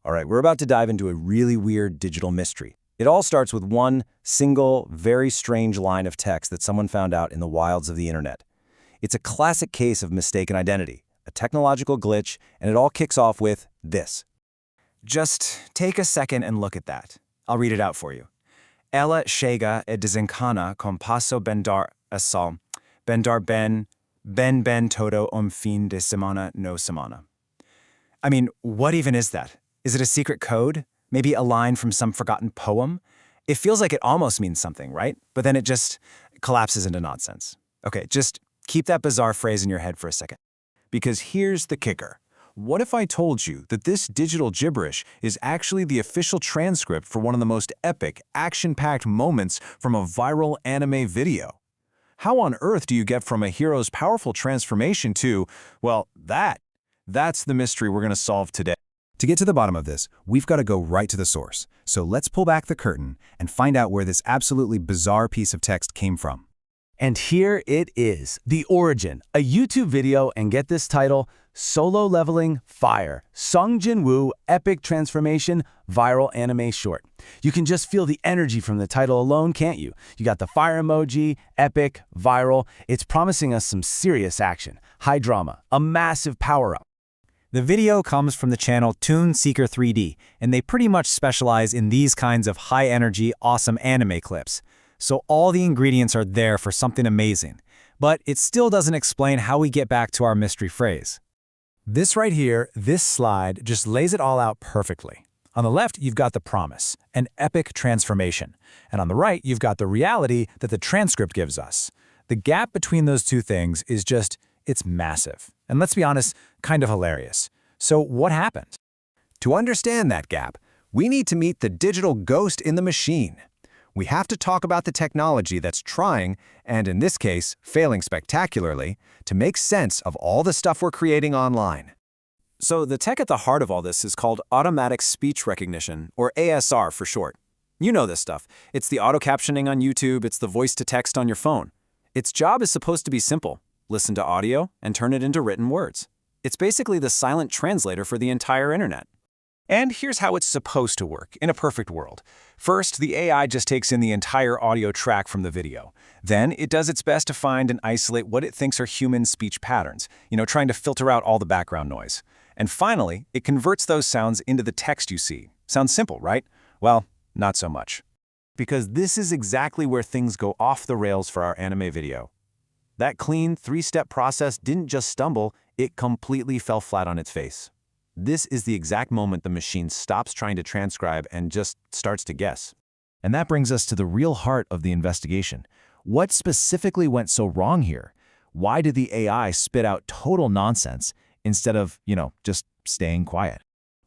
All right, we're about to dive into a really weird digital mystery. It all starts with one single, very strange line of text that someone found out in the wilds of the internet. It's a classic case of mistaken identity, a technological glitch, and it all kicks off with this. Just take a second and look at that. I'll read it out for you. Ela chega e desencana com passo bendar asal, bendar ben todo fin de semana no semana. I mean, what even is that? Is it a secret code? Maybe a line from some forgotten poem? It feels like it almost means something, right? But then it just collapses into nonsense. Okay, just keep that bizarre phrase in your head for a second. Because here's the kicker. What if I told you that this digital gibberish is actually the official transcript for one of the most epic, action-packed moments from a viral anime video? How on earth do you get from a hero's powerful transformation to, well, that's the mystery we're going to solve today. To get to the bottom of this, we've got to go right to the source. So let's pull back the curtain and find out where this absolutely bizarre piece of text came from. And here it is, The Origin, a YouTube video, and get this title, Solo Leveling Fire, Sungjin Epic Transformation Viral Anime Short. You can just feel the energy from the title alone, can't you? You got the fire emoji, epic, viral. It's promising us some serious action, high drama, a massive power-up. The video comes from the channel Toon Seeker 3D, and they pretty much specialize in these kinds of high-energy, awesome anime clips. So all the ingredients are there for something amazing. But it still doesn't explain how we get back to our mystery phrase. This right here, this slide, just lays it all out perfectly. On the left, you've got the promise, an epic transformation. And on the right, you've got the reality that the transcript gives us. The gap between those two things is just, it's massive. And let's be honest, kind of hilarious. So what happened? To understand that gap, we need to meet the digital ghost in the machine. We have to talk about the technology that's trying, and in this case, failing spectacularly, to make sense of all the stuff we're creating online. So the tech at the heart of all this is called automatic speech recognition, or ASR for short. You know this stuff. It's the auto-captioning on YouTube, it's the voice-to-text on your phone. Its job is supposed to be simple. Listen to audio and turn it into written words. It's basically the silent translator for the entire internet. And here's how it's supposed to work in a perfect world. First, the AI just takes in the entire audio track from the video. Then it does its best to find and isolate what it thinks are human speech patterns, trying to filter out all the background noise. And finally, it converts those sounds into the text you see. Sounds simple, right? Well, not so much. Because this is exactly where things go off the rails for our anime video. That clean, three-step process didn't just stumble, it completely fell flat on its face. This is the exact moment the machine stops trying to transcribe and just starts to guess. And that brings us to the real heart of the investigation. What specifically went so wrong here? Why did the AI spit out total nonsense instead of, just staying quiet?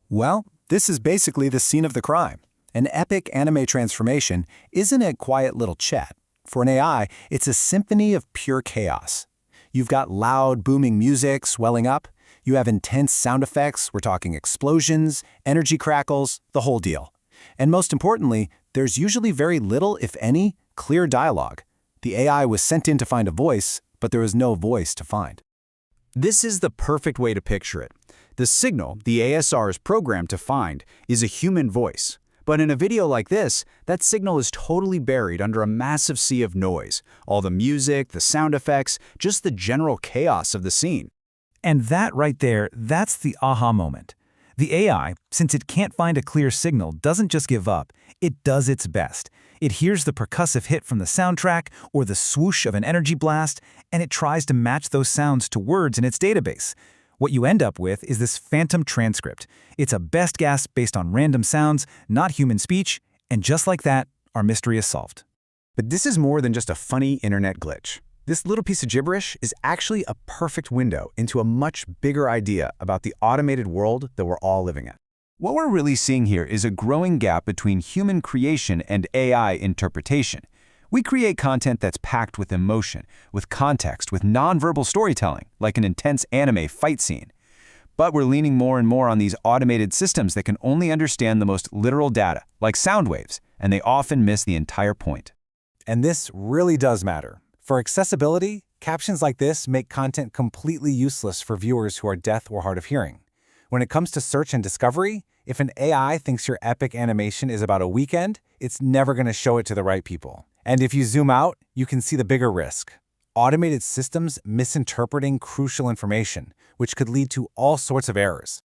Well, this is basically the scene of the crime. An epic anime transformation isn't a quiet little chat. For an AI, it's a symphony of pure chaos. You've got loud, booming music swelling up. You have intense sound effects, we're talking explosions, energy crackles, the whole deal. And most importantly, there's usually very little, if any, clear dialogue. The AI was sent in to find a voice, but there was no voice to find. This is the perfect way to picture it. The signal the ASR is programmed to find is a human voice. But in a video like this, that signal is totally buried under a massive sea of noise. All the music, the sound effects, just the general chaos of the scene. And that right there, that's the aha moment. The AI, since it can't find a clear signal, doesn't just give up, it does its best. It hears the percussive hit from the soundtrack or the swoosh of an energy blast, and it tries to match those sounds to words in its database. What you end up with is this phantom transcript. It's a best guess based on random sounds, not human speech, and just like that, our mystery is solved. But this is more than just a funny internet glitch. This little piece of gibberish is actually a perfect window into a much bigger idea about the automated world that we're all living in. What we're really seeing here is a growing gap between human creation and AI interpretation. We create content that's packed with emotion, with context, with nonverbal storytelling, like an intense anime fight scene. But we're leaning more and more on these automated systems that can only understand the most literal data, like sound waves, and they often miss the entire point. And this really does matter. For accessibility, captions like this make content completely useless for viewers who are deaf or hard of hearing. When it comes to search and discovery, if an AI thinks your epic animation is about a weekend, it's never going to show it to the right people. And if you zoom out, you can see the bigger risk: automated systems misinterpreting crucial information, which could lead to all sorts of errors.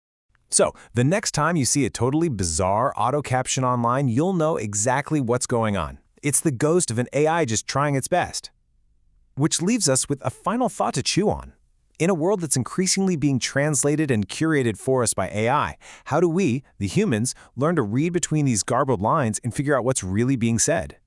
So, the next time you see a totally bizarre auto caption online, you'll know exactly what's going on. It's the ghost of an AI just trying its best. Which leaves us with a final thought to chew on. In a world that's increasingly being translated and curated for us by AI, how do we, the humans, learn to read between these garbled lines and figure out what's really being said?